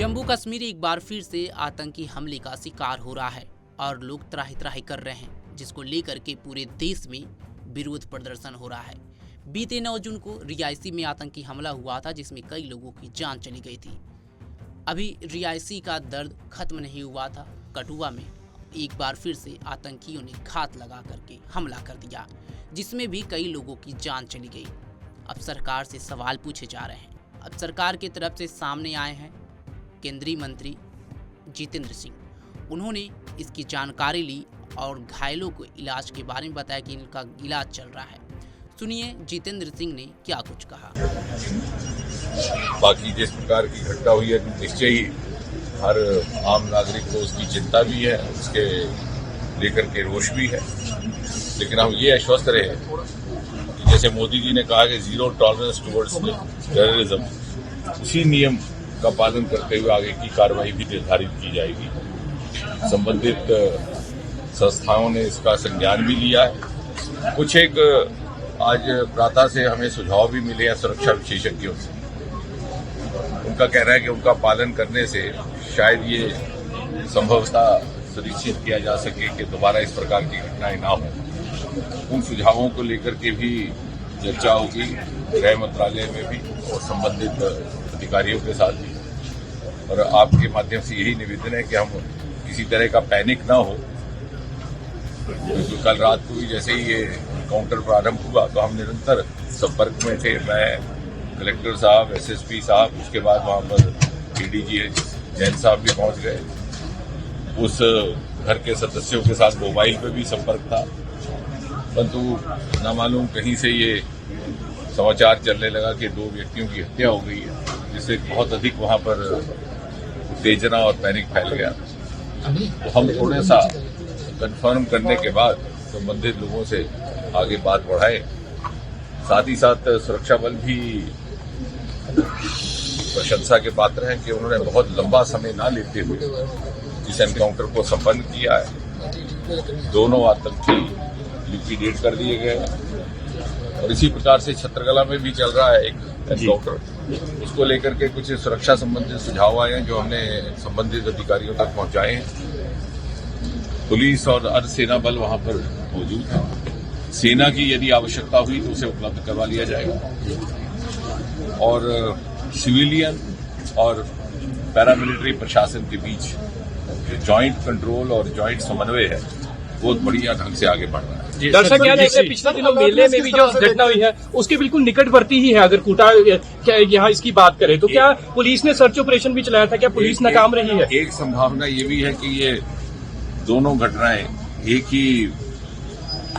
जम्मू कश्मीर एक बार फिर से आतंकी हमले का शिकार हो रहा है और लोग त्राही त्राही कर रहे हैं, जिसको लेकर के पूरे देश में विरोध प्रदर्शन हो रहा है। बीते 9 जून को रियासी में आतंकी हमला हुआ था, जिसमें कई लोगों की जान चली गई थी। अभी रियासी का दर्द खत्म नहीं हुआ था। कठुआ में एक बार फिर से आतंकियों ने घात लगा करके हमला कर दिया, जिसमें भी कई लोगों की जान चली गई। अब सरकार से सवाल पूछे जा रहे हैं। अब सरकार की तरफ से सामने आए हैं केंद्रीय मंत्री जितेंद्र सिंह। उन्होंने इसकी जानकारी ली और घायलों को इलाज के बारे में बताया कि इनका इलाज चल रहा है। सुनिए जितेंद्र सिंह ने क्या कुछ कहा। बाकी जिस प्रकार की घटना हुई है, निश्चय ही हर आम नागरिक को उसकी चिंता भी है, उसके लेकर के रोष भी है। लेकिन हम ये आश्वस्त रहे कि जैसे मोदी जी ने कहा कि जीरो टॉलरेंस टुवर्ड्स टेररिज्म, उसी नियम का पालन करते हुए आगे की कार्रवाई भी निर्धारित की जाएगी। संबंधित संस्थाओं ने इसका संज्ञान भी लिया है। कुछ एक आज प्रातः से हमें सुझाव भी मिले हैं सुरक्षा विशेषज्ञों से। उनका कहना है कि उनका पालन करने से शायद ये संभवतः सुनिश्चित किया जा सके कि दोबारा इस प्रकार की घटनाएं ना हो। उन सुझावों को लेकर के भी चर्चा होगी गृह मंत्रालय में भी और संबंधित अधिकारियों के साथ भी। और आपके माध्यम से यही निवेदन है कि हम किसी तरह का पैनिक ना हो। क्योंकि कल रात को भी जैसे ही ये काउंटर प्रारंभ हुआ तो हम निरंतर संपर्क में थे। मैं, कलेक्टर साहब, एसएसपी साहब, उसके बाद वहां पर एडीजी जैन साहब भी पहुंच गए। उस घर के सदस्यों के साथ मोबाइल पे भी संपर्क था, परंतु न मालूम कहीं से ये समाचार चलने लगा कि 2 व्यक्तियों की हत्या हो गई है, जिससे बहुत अधिक वहां पर उत्तेजना और पैनिक फैल गया। तो हम थोड़ा सा कंफर्म करने के बाद संबंधित लोगों से आगे बात बढ़ाए। साथ ही साथ सुरक्षा बल भी प्रशंसा के पात्र हैं कि उन्होंने बहुत लंबा समय ना लेते हुए इस एनकाउंटर को संपन्न किया है। दोनों आतंकी लिक्विडेट कर दिए गए और इसी प्रकार से छत्रकला में भी चल रहा है एक एनकाउंटर। उसको लेकर के कुछ सुरक्षा संबंधित सुझाव आए हैं जो हमने संबंधित अधिकारियों तक पहुंचाए हैं। पुलिस और अर्धसेना बल वहां पर मौजूद है। सेना की यदि आवश्यकता हुई तो उसे उपलब्ध करवा लिया जाएगा और सिविलियन और पैरामिलिट्री प्रशासन के बीच जो जॉइंट कंट्रोल और जॉइंट समन्वय है बहुत बढ़िया ढंग से आगे बढ़ रहा है। दर्शक क्या देख रहे हैं, पिछले दिनों मेले में भी जो घटना हुई है उसके बिल्कुल निकटवर्ती ही है। अगर कोटा यहाँ इसकी बात करें तो क्या पुलिस ने सर्च ऑपरेशन भी चलाया था, क्या पुलिस नाकाम रही है? एक संभावना ये भी है कि ये दोनों घटनाएं एक ही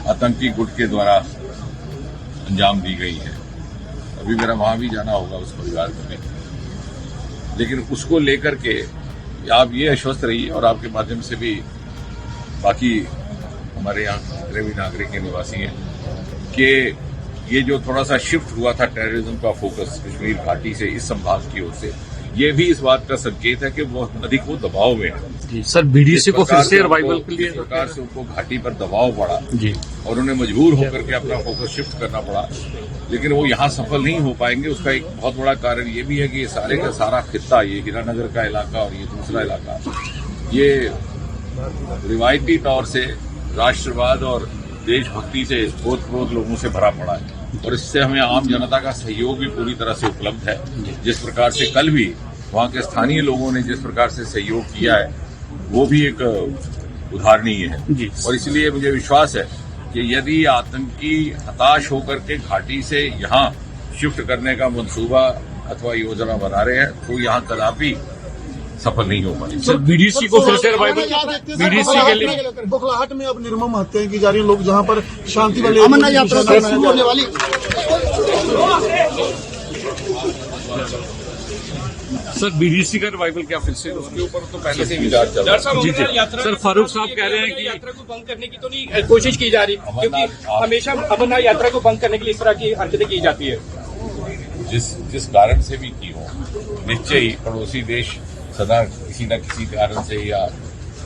आतंकी गुट के द्वारा अंजाम दी गई है। अभी मेरा वहां भी जाना होगा उस परिवार में, लेकिन उसको लेकर के आप ये आश्वस्त रहिए और आपके माध्यम से भी बाकी हमारे यहाँ जितने भी नागरिक के निवासी हैं कि ये जो थोड़ा सा शिफ्ट हुआ था टेररिज्म का फोकस कश्मीर घाटी से इस संभाग की ओर से, ये भी इस बात का संकेत है कि वो अधिक वो दबाव में है। सर, बीडीसी को फिर से रिवाइवल के लिए सरकार से उनको घाटी पर दबाव पड़ा जी और उन्हें मजबूर होकर के अपना फोकस शिफ्ट करना पड़ा, लेकिन वो यहाँ सफल नहीं हो पाएंगे। उसका एक बहुत बड़ा कारण ये भी है कि ये सारे का सारा खित्ता, ये हीरानगर का इलाका और ये दूसरा इलाका, ये रिवायती तौर से राष्ट्रवाद और देशभक्ति से ओतप्रोत लोगों से भरा पड़ा है और इससे हमें आम जनता का सहयोग भी पूरी तरह से उपलब्ध है। जिस प्रकार से कल भी वहां के स्थानीय लोगों ने जिस प्रकार से सहयोग किया है वो भी एक उदाहरणीय है और इसलिए मुझे विश्वास है कि यदि आतंकी हताश होकर के घाटी से यहाँ शिफ्ट करने का मंसूबा अथवा योजना बना रहे हैं तो यहाँ कदापि सफल नहीं हो पाएगी। सर, बीडीसी को फिर से रिवाइवल, बीडीसी के लिए बुखलाहट में अब निर्मम हत्याएं की जा रही हैं। लोग जहां पर शांति वाले अमरनाथ यात्रा शुरू होने वाली। सर, बीडीसी का रिवाइवल क्या फिर से? उसके ऊपर तो पहले से विचार चल रहा है। जी जी सर, फारूक साहब कह रहे हैं कि यात्रा को भंग करने की तो नहीं कोशिश की जा रही, क्योंकि हमेशा अमरनाथ यात्रा को भंग करने के लिए इस तरह की हरकतें की जाती है। जिस कारण से भी की हो, निश्चय ही पड़ोसी देश सदा किसी न किसी कारण से या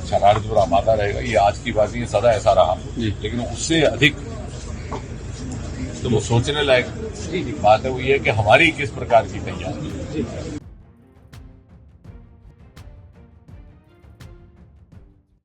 शरारत पर आमादा रहेगा। ये आज की बात नहीं, सदा ऐसा रहा, लेकिन उससे अधिक तो वो सोचने लायक बात है वो ये है कि हमारी किस प्रकार की तैयारी